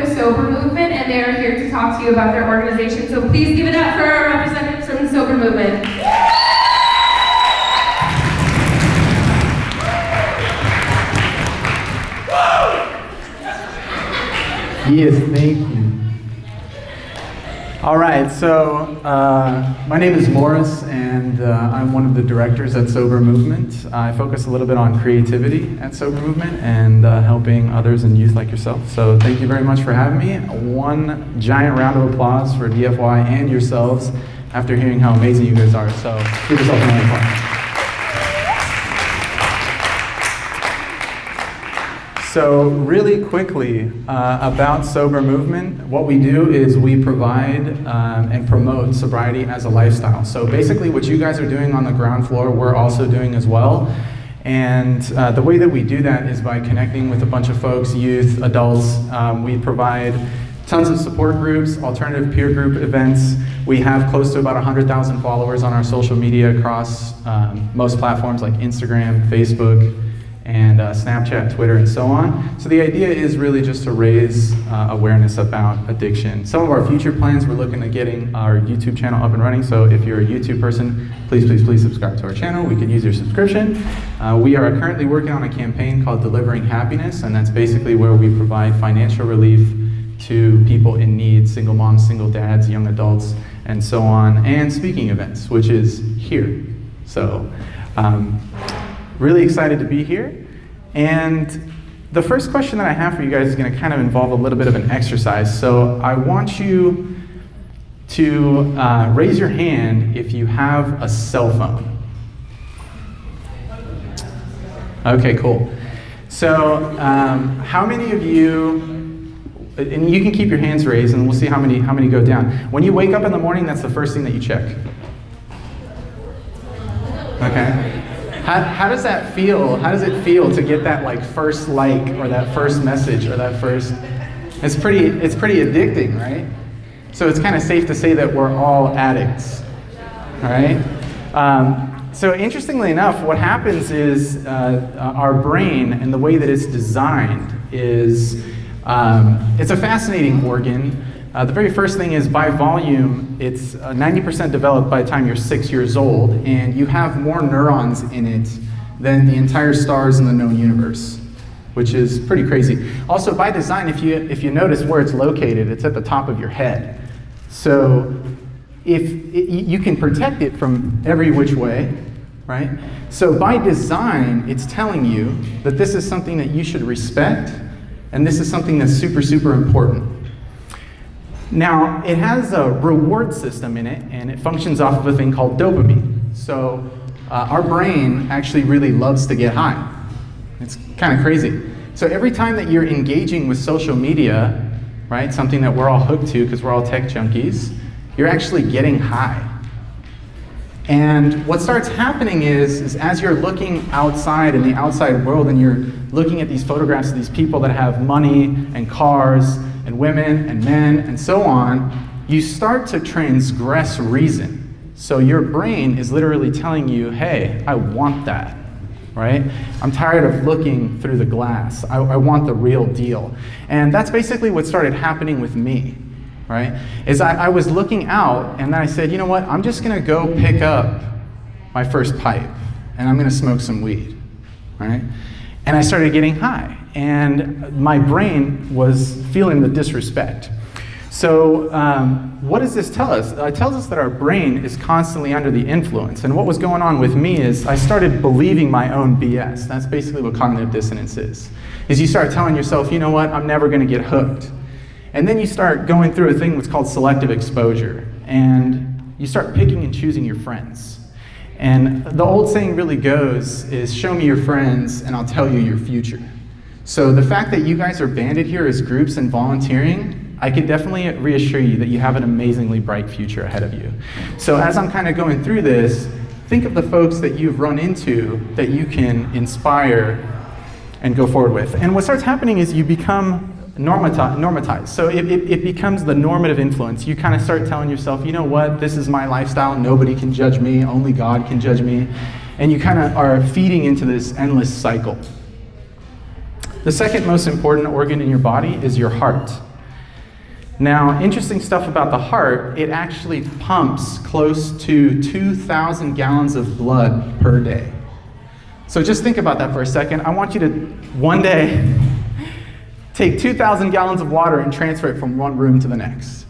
the Sober Movement, and they are here to talk to you about their organization. So please give it up for our representatives from the Sober Movement. Yes, thank you. All right, so my name is Morris, and I'm one of the directors at Sober Movement. I focus a little bit on creativity at Sober Movement and helping others and youth like yourself. So thank you very much for having me. One giant round of applause for DFY and yourselves after hearing how amazing you guys are. So give yourself a round of applause. So really quickly about Sober Movement, what we do is we provide and promote sobriety as a lifestyle. So basically what you guys are doing on the ground floor, we're also doing as well. And the way that we do that is by connecting with a bunch of folks, youth, adults. We provide tons of support groups, alternative peer group events. We have close to about 100,000 followers on our social media across most platforms like Instagram, Facebook, and Snapchat, Twitter, and so on. So the idea is really just to raise awareness about addiction. Some of our future plans, we're looking at getting our YouTube channel up and running. So if you're a YouTube person, please subscribe to our channel. We could use your subscription. We are currently working on a campaign called Delivering Happiness, and that's basically where we provide financial relief to people in need, single moms, single dads, young adults, and so on, and speaking events, which is here. So, really excited to be here. And the first question that I have for you guys is going to kind of involve a little bit of an exercise. So I want you to raise your hand if you have a cell phone. Okay, cool. So how many of you, and you can keep your hands raised and we'll see how many go down. When you wake up in the morning, that's the first thing that you check. Okay. How does that feel? How does it feel to get that like first like or that first message or that first? It's pretty addicting, right? So it's kind of safe to say that we're all addicts, all right? So interestingly enough, what happens is our brain and the way that it's designed is it's a fascinating organ. The very first thing is by volume, it's 90% developed by the time you're 6 years old, and you have more neurons in it than the entire stars in the known universe, which is pretty crazy. Also, by design, if you notice where it's located, it's at the top of your head. So you can protect it from every which way, right? So by design, it's telling you that this is something that you should respect, and this is something that's super, super important. Now, it has a reward system in it, and it functions off of a thing called dopamine. So our brain actually really loves to get high. It's kind of crazy. So every time that you're engaging with social media, right, something that we're all hooked to because we're all tech junkies, you're actually getting high. And what starts happening is as you're looking outside in the outside world and you're looking at these photographs of these people that have money and cars and women and men and so on, you start to transgress reason. So your brain is literally telling you, hey, I want that, right? I'm tired of looking through the glass. I want the real deal. And that's basically what started happening with me, right? Is I was looking out and then I said, you know what, I'm just gonna go pick up my first pipe and I'm gonna smoke some weed, right? And I started getting high, and my brain was feeling the disrespect. So what does this tell us? It tells us that our brain is constantly under the influence. And what was going on with me is I started believing my own BS. That's basically what cognitive dissonance is you start telling yourself, you know what, I'm never gonna get hooked. And then you start going through a thing that's called selective exposure. And you start picking and choosing your friends. And the old saying really goes is, show me your friends and I'll tell you your future. So the fact that you guys are banded here as groups and volunteering, I can definitely reassure you that you have an amazingly bright future ahead of you. So as I'm kind of going through this, think of the folks that you've run into that you can inspire and go forward with. And what starts happening is you become normatized. So it becomes the normative influence. You kind of start telling yourself, you know what, this is my lifestyle, nobody can judge me, only God can judge me. And you kind of are feeding into this endless cycle. The second most important organ in your body is your heart. Now, interesting stuff about the heart, it actually pumps close to 2,000 gallons of blood per day. So just think about that for a second. I want you to, one day, take 2,000 gallons of water and transfer it from one room to the next.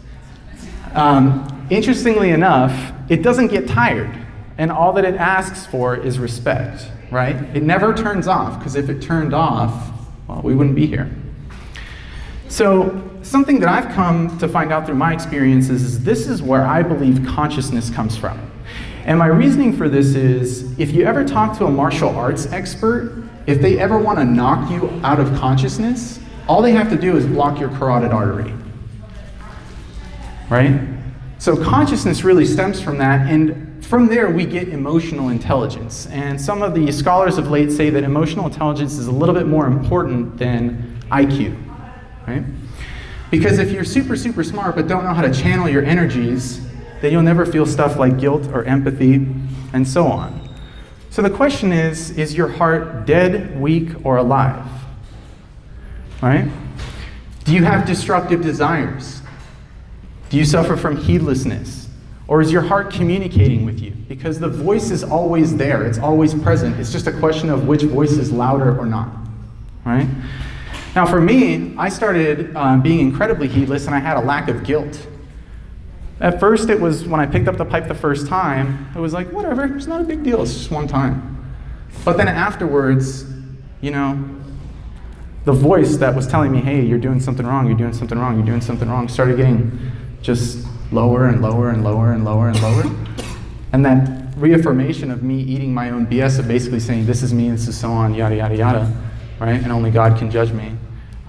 Interestingly enough, it doesn't get tired, and all that it asks for is respect, right? It never turns off, because if it turned off, well, we wouldn't be here. So something that I've come to find out through my experiences is this is where I believe consciousness comes from. And my reasoning for this is, if you ever talk to a martial arts expert, if they ever want to knock you out of consciousness, all they have to do is block your carotid artery, right? So consciousness really stems from that, and from there we get emotional intelligence. And some of the scholars of late say that emotional intelligence is a little bit more important than IQ, right? Because if you're super, super smart but don't know how to channel your energies, then you'll never feel stuff like guilt or empathy, and so on. So the question is your heart dead, weak, or alive? Right? Do you have destructive desires? Do you suffer from heedlessness? Or is your heart communicating with you? Because the voice is always there, it's always present. It's just a question of which voice is louder or not, right? Now for me, I started being incredibly heedless, and I had a lack of guilt. At first it was, when I picked up the pipe the first time, it was like, whatever, it's not a big deal, it's just one time. But then afterwards, you know, the voice that was telling me, hey, you're doing something wrong, you're doing something wrong, you're doing something wrong, started getting just lower and lower and lower and lower and lower. And that reaffirmation of me eating my own BS of basically saying, this is me, this is so on, yada, yada, yada, right? And only God can judge me,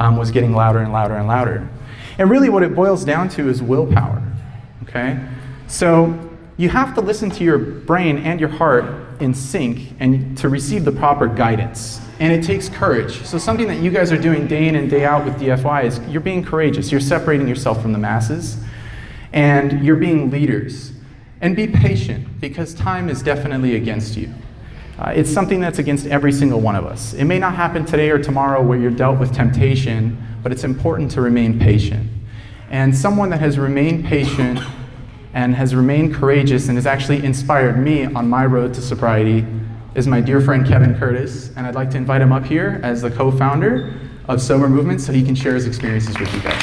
was getting louder and louder and louder. And really what it boils down to is willpower, okay? So you have to listen to your brain and your heart in sync and to receive the proper guidance. And it takes courage. So something that you guys are doing day in and day out with DFY is you're being courageous. You're separating yourself from the masses, and you're being leaders. And be patient, because time is definitely against you. It's something that's against every single one of us. It may not happen today or tomorrow where you're dealt with temptation, but it's important to remain patient. And someone that has remained patient and has remained courageous and has actually inspired me on my road to sobriety is my dear friend Kevin Curtis, and I'd like to invite him up here as the co-founder of Sober Movement so he can share his experiences with you guys.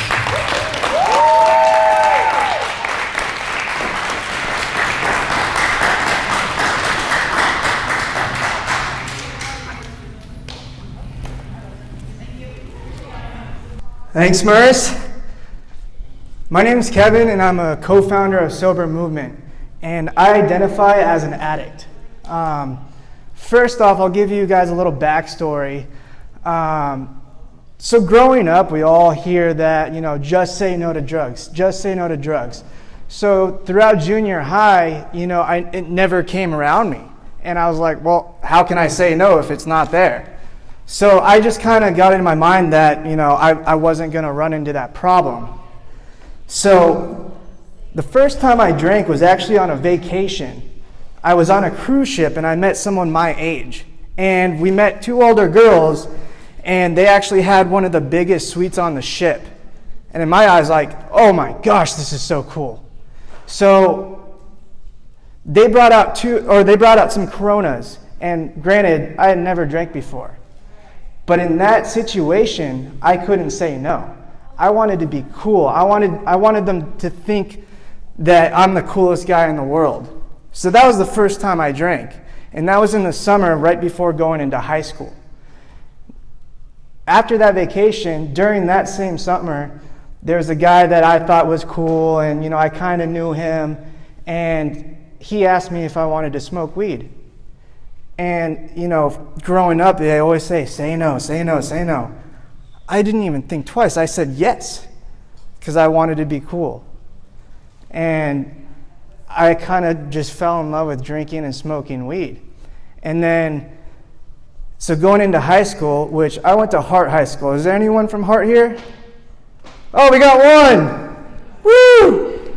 Thanks, Maurice. My name is Kevin, and I'm a co-founder of Sober Movement, and I identify as an addict. First off, I'll give you guys a little backstory. So growing up, we all hear that, you know, just say no to drugs, just say no to drugs. So throughout junior high, you know, it never came around me. And I was like, well, how can I say no if it's not there? So I just kind of got in my mind that, you know, I wasn't going to run into that problem. So the first time I drank was actually on a vacation. I was on a cruise ship and I met someone my age. And we met two older girls, and they actually had one of the biggest suites on the ship. And in my eyes, like, oh my gosh, this is so cool. So they brought out some Coronas. And granted, I had never drank before. But in that situation, I couldn't say no. I wanted to be cool. I wanted them to think that I'm the coolest guy in the world. So that was the first time I drank. And that was in the summer right before going into high school. After that vacation, during that same summer, there was a guy that I thought was cool, and you know, I kind of knew him, and he asked me if I wanted to smoke weed. And you know, growing up, they always say no, say no, say no. I didn't even think twice. I said yes, because I wanted to be cool. And I kind of just fell in love with drinking and smoking weed. And then, so going into high school, which I went to Hart High School. Is there anyone from Hart here? Oh, we got one! Woo!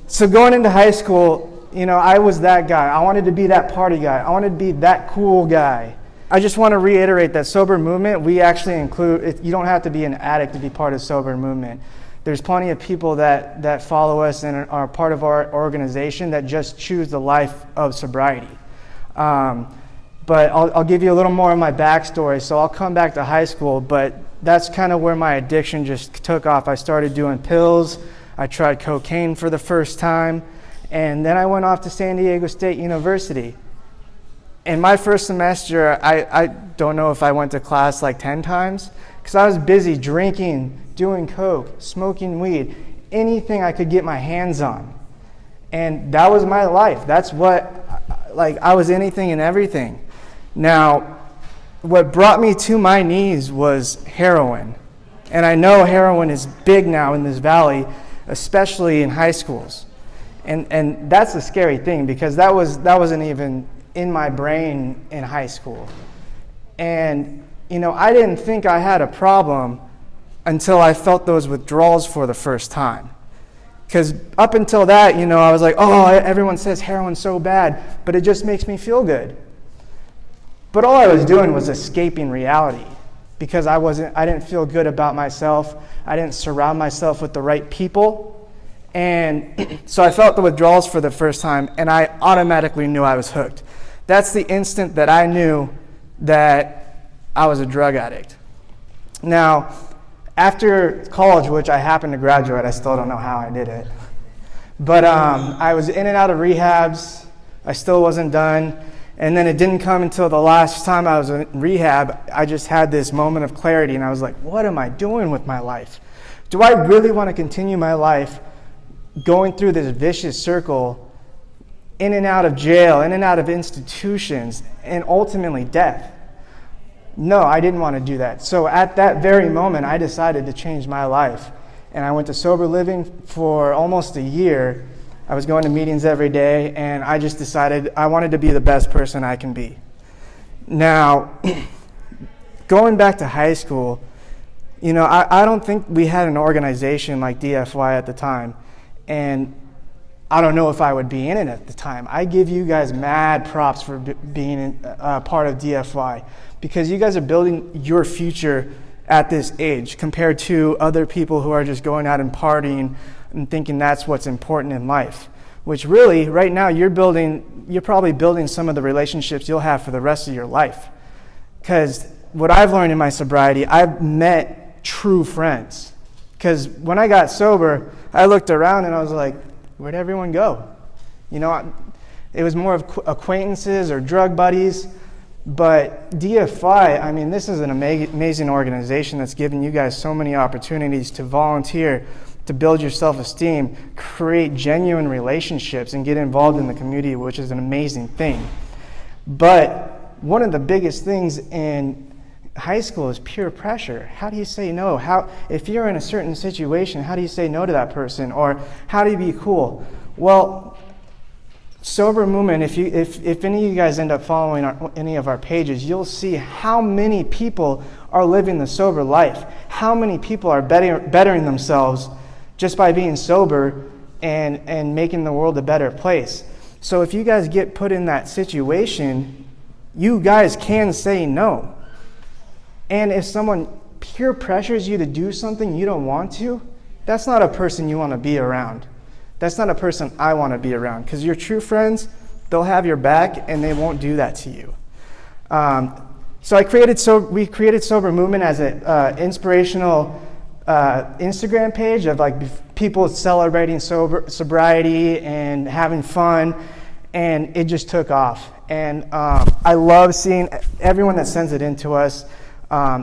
So going into high school, you know, I was that guy. I wanted to be that party guy. I wanted to be that cool guy. I just want to reiterate that sober movement, we actually include, you don't have to be an addict to be part of sober movement. There's plenty of people that follow us and are part of our organization that just choose the life of sobriety. But I'll give you a little more of my backstory. So I'll come back to high school, but that's kind of where my addiction just took off. I started doing pills. I tried cocaine for the first time. And then I went off to San Diego State University. In my first semester, I don't know if I went to class like 10 times, because I was busy drinking, doing coke, smoking weed, anything I could get my hands on. And that was my life. That's what, like, I was anything and everything. Now, what brought me to my knees was heroin. And I know heroin is big now in this valley, especially in high schools. And that's a scary thing, because that wasn't even in my brain in high school. And, you know, I didn't think I had a problem until I felt those withdrawals for the first time. Because up until that, you know, I was like, oh, everyone says heroin's so bad, but it just makes me feel good. But all I was doing was escaping reality, because I didn't feel good about myself. I didn't surround myself with the right people. And so I felt the withdrawals for the first time, and I automatically knew I was hooked. That's the instant that I knew that I was a drug addict. Now, after college, which I happened to graduate, I still don't know how I did it. But I was in and out of rehabs. I still wasn't done. And then it didn't come until the last time I was in rehab. I just had this moment of clarity, and I was like, what am I doing with my life? Do I really want to continue my life going through this vicious circle, in and out of jail, in and out of institutions, and ultimately death? No, I didn't want to do that. So at that very moment, I decided to change my life. And I went to sober living for almost a year. I was going to meetings every day, and I just decided I wanted to be the best person I can be. Now, going back to high school, you know, I don't think we had an organization like DFY at the time. And I don't know if I would be in it at the time. I give you guys mad props for being part of DFY, because you guys are building your future at this age compared to other people who are just going out and partying and thinking that's what's important in life. Which really, right now, you're probably building some of the relationships you'll have for the rest of your life. Because what I've learned in my sobriety, I've met true friends. Because when I got sober, I looked around and I was like, where'd everyone go? You know, it was more of acquaintances or drug buddies. But DFI, I mean, this is an amazing organization that's given you guys so many opportunities to volunteer, to build your self-esteem, create genuine relationships, and get involved in the community, which is an amazing thing. But one of the biggest things in high school is peer pressure. How do you say no? If you're in a certain situation, how do you say no to that person? Or how do you be cool? Well, sober movement, if any of you guys end up following any of our pages, you'll see how many people are living the sober life. How many people are bettering themselves just by being sober and making the world a better place. So if you guys get put in that situation, you guys can say no. And if someone peer pressures you to do something you don't want to, that's not a person you want to be around. That's not a person I want to be around, because your true friends, they'll have your back and they won't do that to you. So we created Sober Movement as an inspirational Instagram page of like people celebrating sobriety and having fun, and it just took off. And I love seeing everyone that sends it in to us.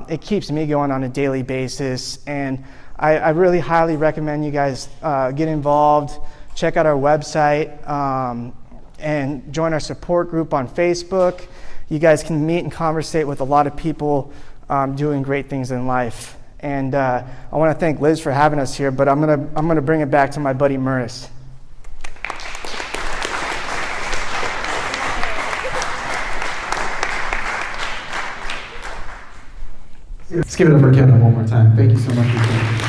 It keeps me going on a daily basis, and I really highly recommend you guys get involved, check out our website, and join our support group on Facebook. You guys can meet and conversate with a lot of people doing great things in life. And I want to thank Liz for having us here, but I'm gonna bring it back to my buddy Murris. Let's give it up for Kevin one more time. Thank you so much for coming.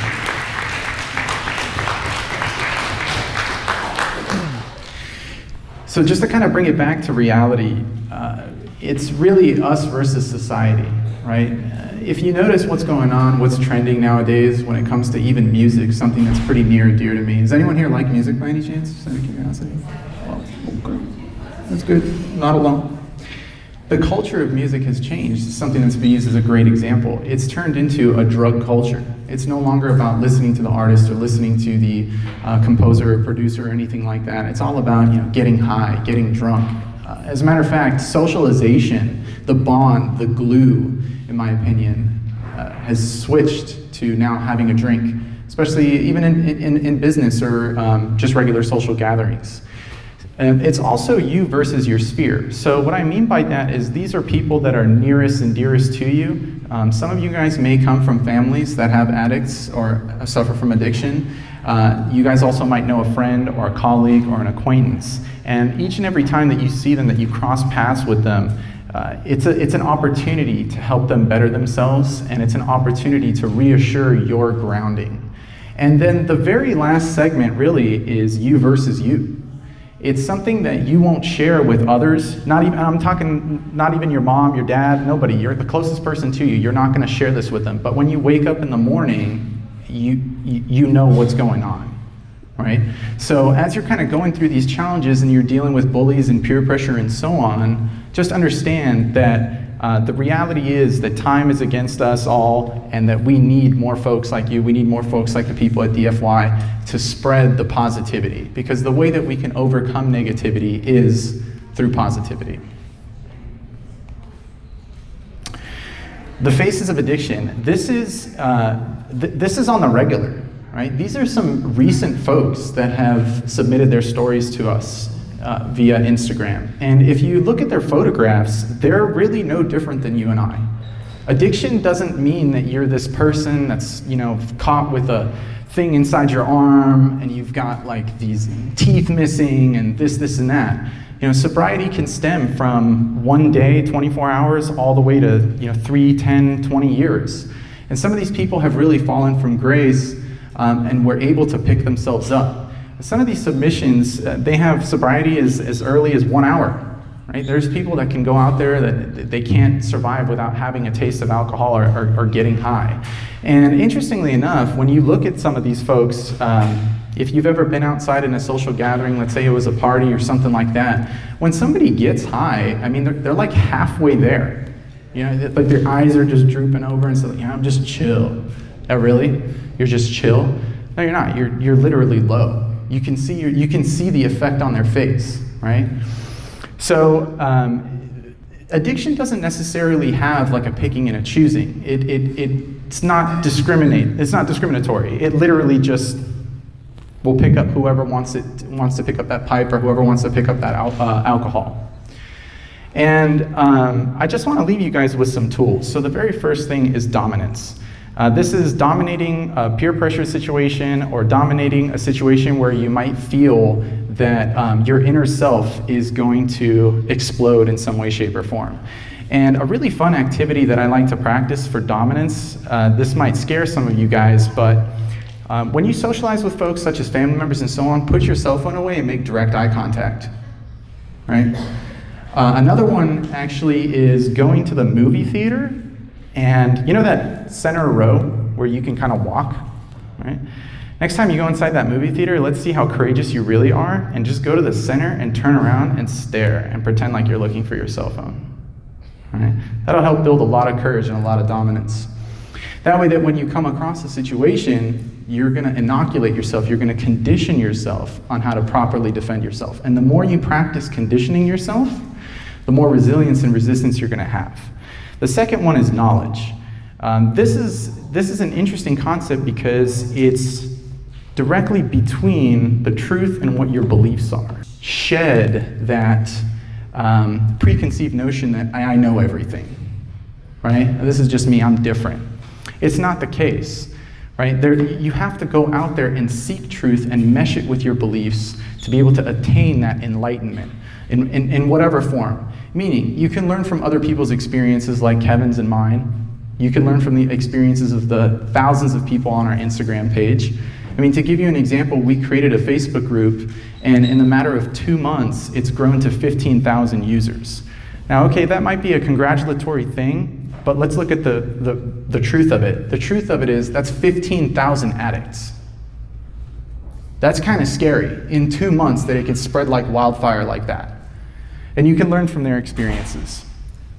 So just to kind of bring it back to reality, it's really us versus society, right? If you notice what's going on, what's trending nowadays when it comes to even music, something that's pretty near and dear to me. Does anyone here like music by any chance? Just out of curiosity. Well, okay. That's good. Not alone. The culture of music has changed. It's something that's been used as a great example. It's turned into a drug culture. It's no longer about listening to the artist or listening to the composer or producer or anything like that. It's all about getting high, getting drunk. As a matter of fact, socialization, the bond, the glue, in my opinion, has switched to now having a drink, especially even in business or just regular social gatherings. It's also you versus your sphere. So what I mean by that is these are people that are nearest and dearest to you. Some of you guys may come from families that have addicts or suffer from addiction. You guys also might know a friend or a colleague or an acquaintance. And each and every time that you see them, that you cross paths with them, it's an opportunity to help them better themselves, and it's an opportunity to reassure your grounding. And then the very last segment really is you versus you. It's something that you won't share with others. I'm talking not even your mom, your dad, nobody. You're the closest person to you. You're not going to share this with them. But when you wake up in the morning, you know what's going on, right? So as you're kind of going through these challenges and you're dealing with bullies and peer pressure and so on, just understand that the reality is that time is against us all, and that we need more folks like you. We need more folks like the people at DFY to spread the positivity, because the way that we can overcome negativity is through positivity. The faces of addiction. This is on the regular, right? These are some recent folks that have submitted their stories to us via Instagram. And if you look at their photographs, they're really no different than you and I. Addiction doesn't mean that you're this person that's, caught with a thing inside your arm and you've got like these teeth missing and this and that. Sobriety can stem from 1 day, 24 hours, all the way to 3, 10, 20 years. And some of these people have really fallen from grace and were able to pick themselves up. Some of these submissions, they have sobriety as early as 1 hour, right? There's people that can go out there that they can't survive without having a taste of alcohol or getting high. And interestingly enough, when you look at some of these folks, if you've ever been outside in a social gathering, let's say it was a party or something like that, when somebody gets high, I mean, they're like halfway there. Like their eyes are just drooping over and so, I'm just chill. Oh, really? You're just chill? No, you're not. You're literally low. You can see the effect on their face, right? So addiction doesn't necessarily have like a picking and a choosing. It's not discriminatory. It literally just will pick up whoever wants to pick up that pipe or whoever wants to pick up that alcohol. And I just want to leave you guys with some tools. So the very first thing is dominance. This is dominating a peer pressure situation or dominating a situation where you might feel that your inner self is going to explode in some way, shape, or form. And a really fun activity that I like to practice for dominance, this might scare some of you guys, but when you socialize with folks such as family members and so on, put your cell phone away and make direct eye contact, right? Another one actually is going to the movie theater. And that center row where you can kind of walk, right? Next time you go inside that movie theater, let's see how courageous you really are, and just go to the center and turn around and stare and pretend like you're looking for your cell phone, right? That'll help build a lot of courage and a lot of dominance. That way that when you come across a situation, you're gonna inoculate yourself, you're gonna condition yourself on how to properly defend yourself. And the more you practice conditioning yourself, the more resilience and resistance you're gonna have. The second one is knowledge. This is an interesting concept because it's directly between the truth and what your beliefs are. Shed that preconceived notion that I know everything, right? This is just me, I'm different. It's not the case, right? You have to go out there and seek truth and mesh it with your beliefs to be able to attain that enlightenment in whatever form. Meaning, you can learn from other people's experiences like Kevin's and mine. You can learn from the experiences of the thousands of people on our Instagram page. I mean, to give you an example, we created a Facebook group, and in the matter of 2 months, it's grown to 15,000 users. Now, okay, that might be a congratulatory thing, but let's look at the truth of it. The truth of it is that's 15,000 addicts. That's kind of scary in 2 months that it can spread like wildfire like that. And you can learn from their experiences.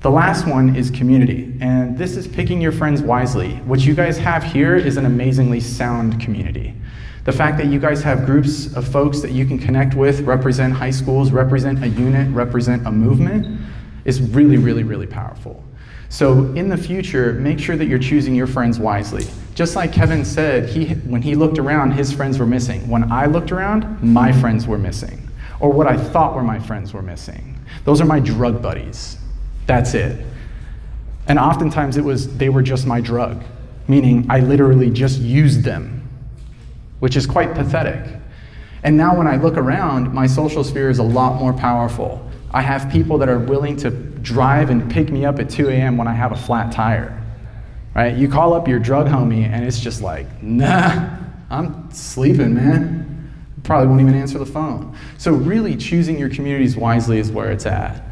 The last one is community, and this is picking your friends wisely. What you guys have here is an amazingly sound community. The fact that you guys have groups of folks that you can connect with, represent high schools, represent a unit, represent a movement, is really, really, really powerful. So in the future, make sure that you're choosing your friends wisely. Just like Kevin said, when he looked around, his friends were missing. When I looked around, my friends were missing. Or what I thought were my friends were missing. Those are my drug buddies. That's it. And oftentimes they were just my drug, meaning I literally just used them, which is quite pathetic. And now when I look around, my social sphere is a lot more powerful. I have people that are willing to drive and pick me up at 2 a.m. when I have a flat tire, right? You call up your drug homie and it's just like, nah, I'm sleeping, man. Probably won't even answer the phone. So really choosing your communities wisely is where it's at.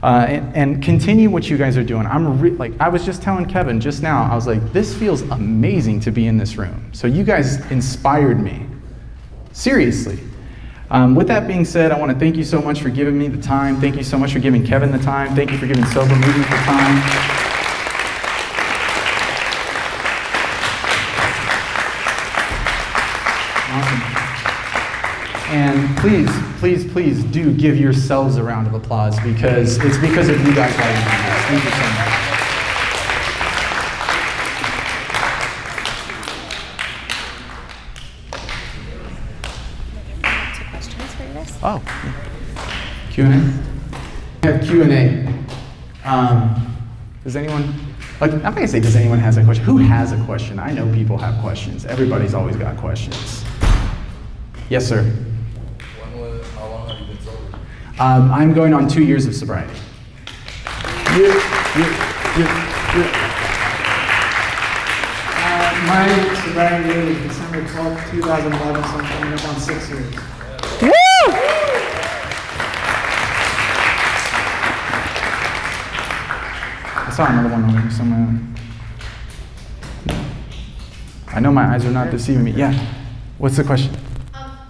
And continue what you guys are doing. I was just telling Kevin just now, I was like, this feels amazing to be in this room. So you guys inspired me. Seriously. With that being said, I want to thank you so much for giving me the time. Thank you so much for giving Kevin the time. Thank you for giving Sober Movement the time. Awesome. And please do give yourselves a round of applause because it's because of you guys lighting on this. Thank you so much. Oh, Q&A? I have Q&A. Does anyone, I'm not gonna say does anyone has a question. Who has a question? I know people have questions. Everybody's always got questions. Yes, sir. How long have you been sober? I'm going on 2 years of sobriety. My sobriety date is December 12th, 2011, so I'm coming up on 6 years. I saw another one over here somewhere. I know my eyes are not deceiving me. Yeah. What's the question?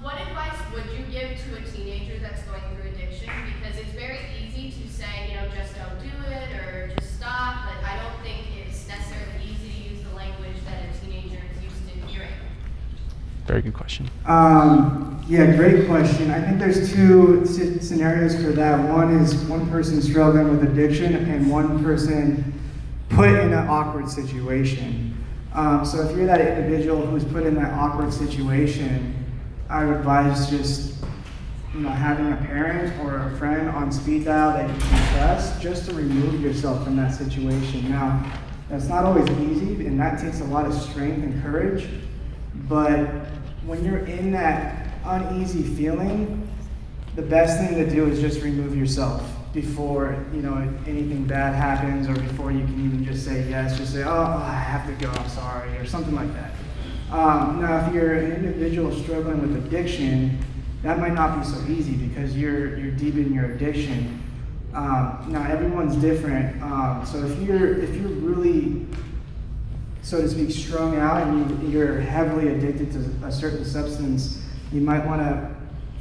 What advice would you give to a teenager that's going through addiction? Because it's very easy to say, just don't do it or just stop, but I don't think it's necessarily easy to use the language that a teenager is used to hearing. Very good question. Yeah, great question. I think there's two scenarios for that. One is one person struggling with addiction and one person put in an awkward situation. So if you're that individual who's put in that awkward situation, I would advise just having a parent or a friend on speed dial that you can trust just to remove yourself from that situation. Now, that's not always easy, and that takes a lot of strength and courage, but when you're in that uneasy feeling, the best thing to do is just remove yourself before anything bad happens, or before you can even just say yes. Just say, oh, I have to go, I'm sorry, or something like that. Now, if you're an individual struggling with addiction, that might not be so easy because you're deep in your addiction. Now, everyone's different. So if you're really, so to speak, strung out and you're heavily addicted to a certain substance, you might want to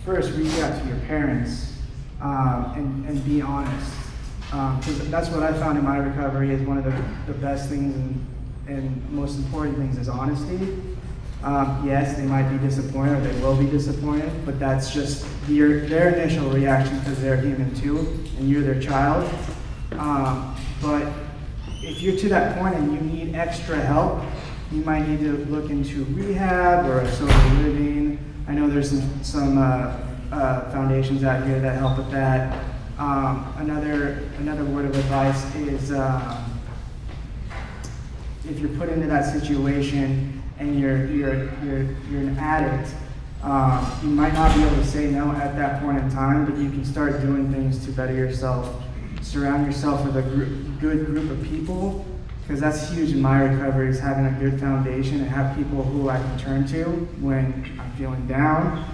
first reach out to your parents and be honest. Because that's what I found in my recovery is one of the best things and most important things is honesty. Yes, they might be disappointed or they will be disappointed, but that's just their initial reaction because they're human too and you're their child. But if you're to that point and you need extra help, you might need to look into rehab or a sober living. I know there's some foundations out here that help with that. Another word of advice is if you're put into that situation and you're an addict, you might not be able to say no at that point in time, but you can start doing things to better yourself. Surround yourself with a good group of people, because that's huge in my recovery, is having a good foundation and have people who I can turn to when I'm feeling down,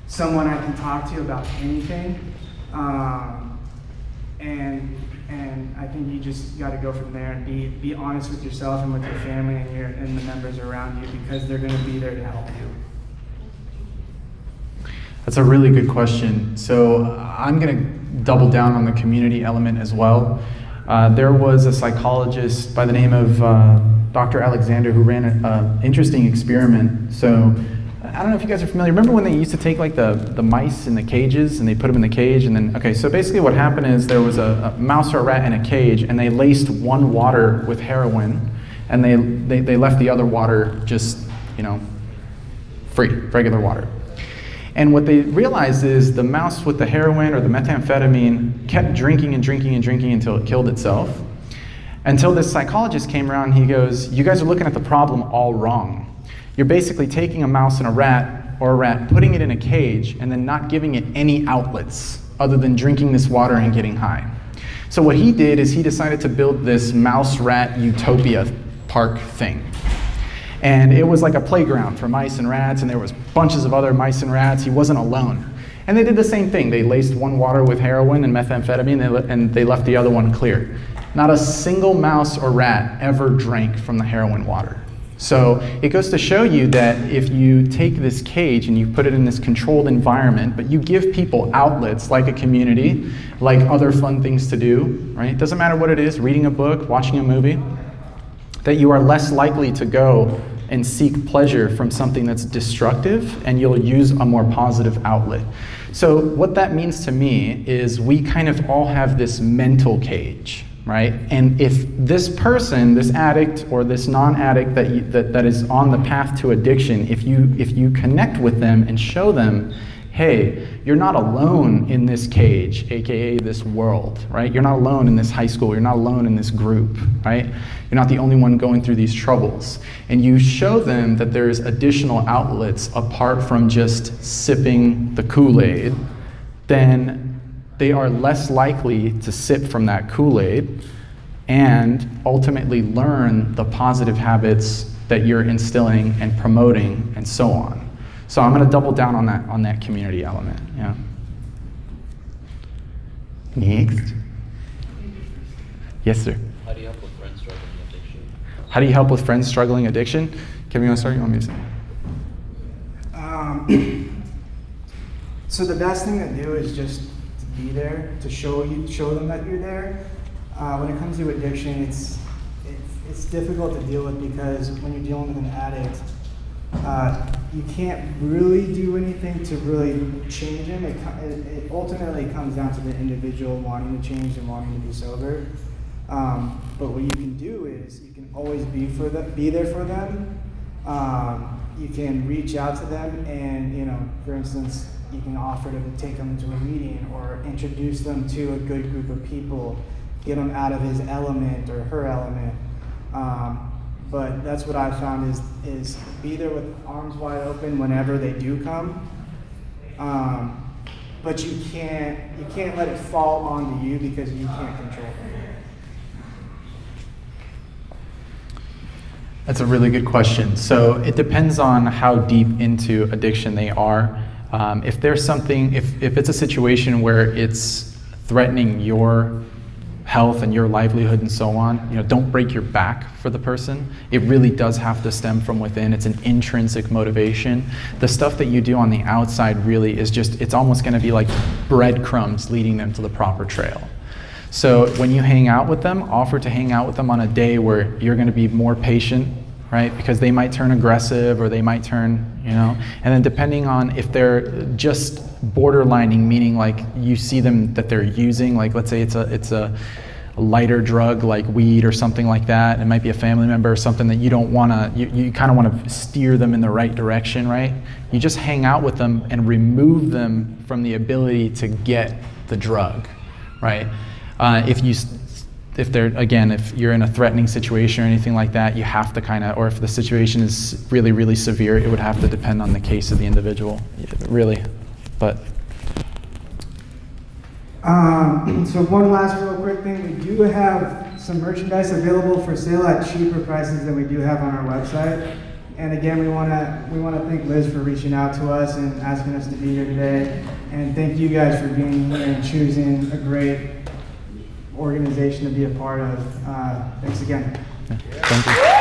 someone I can talk to about anything, and And I think you just got to go from there and be honest with yourself and with your family and the members around you, because they're going to be there to help you. That's a really good question. So I'm going to double down on the community element as well. There was a psychologist by the name of Dr. Alexander who ran an interesting experiment. So I don't know if you guys are familiar. Remember when they used to take like the mice in the cages and they put them in the cage and then, okay, so basically what happened is there was a mouse or a rat in a cage and they laced one water with heroin and they left the other water just, free, regular water. And what they realized is the mouse with the heroin or the methamphetamine kept drinking and drinking and drinking until it killed itself. Until this psychologist came around, he goes, you guys are looking at the problem all wrong. You're basically taking a mouse and a rat, putting it in a cage, and then not giving it any outlets other than drinking this water and getting high. So what he did is he decided to build this mouse-rat utopia park thing. And it was like a playground for mice and rats, and there was bunches of other mice and rats. He wasn't alone. And they did the same thing. They laced one water with heroin and methamphetamine, and they left the other one clear. Not a single mouse or rat ever drank from the heroin water. So it goes to show you that if you take this cage and you put it in this controlled environment, but you give people outlets like a community, like other fun things to do, right? It doesn't matter what it is, reading a book, watching a movie, that you are less likely to go and seek pleasure from something that's destructive, and you'll use a more positive outlet. So what that means to me is we kind of all have this mental cage, right? And if this person, this addict or this non-addict that is on the path to addiction, if you connect with them and show them, hey, you're not alone in this cage, aka this world, right? You're not alone in this high school, you're not alone in this group, right? You're not the only one going through these troubles. And you show them that there's additional outlets apart from just sipping the Kool-Aid, then they are less likely to sip from that Kool-Aid and ultimately learn the positive habits that you're instilling and promoting and so on. So I'm going to double down on that community element. Yeah. Next. Yes, sir. How do you help with friends struggling with addiction? How do you help with friends struggling addiction? Kevin, you want to start? You want me to say? So the best thing to do is just to be there, to show them that you're there. When it comes to addiction, it's difficult to deal with because when you're dealing with an addict, you can't really do anything to really change him. It ultimately comes down to the individual wanting to change and wanting to be sober. But what you can do is you can always be there for them. You can reach out to them and, for instance, you can offer to take them to a meeting or introduce them to a good group of people, get them out of his element or her element. But that's what I found is be there with arms wide open whenever they do come. But you can't let it fall onto you because you can't control it. That's a really good question. So it depends on how deep into addiction they are. If there's something, if it's a situation where it's threatening your health and your livelihood and so on, don't break your back for the person. It really does have to stem from within. It's an intrinsic motivation. The stuff that you do on the outside really is it's almost going to be like breadcrumbs leading them to the proper trail. So when you hang out with them, offer to hang out with them on a day where you're going to be more patient, right? Because they might turn aggressive or they might turn, and then depending on if they're just borderlining, meaning like you see them that they're using, like let's say it's a lighter drug like weed or something like that. It might be a family member or something that you don't want to, you kind of want to steer them in the right direction, right? You just hang out with them and remove them from the ability to get the drug, right? If you're in a threatening situation or anything like that, you have to or if the situation is really, really severe, it would have to depend on the case of the individual, really, but. So one last real quick thing, we do have some merchandise available for sale at cheaper prices than we do have on our website. And again, we want to thank Liz for reaching out to us and asking us to be here today. And thank you guys for being here and choosing a great organization to be a part of. Thanks again. Thank you.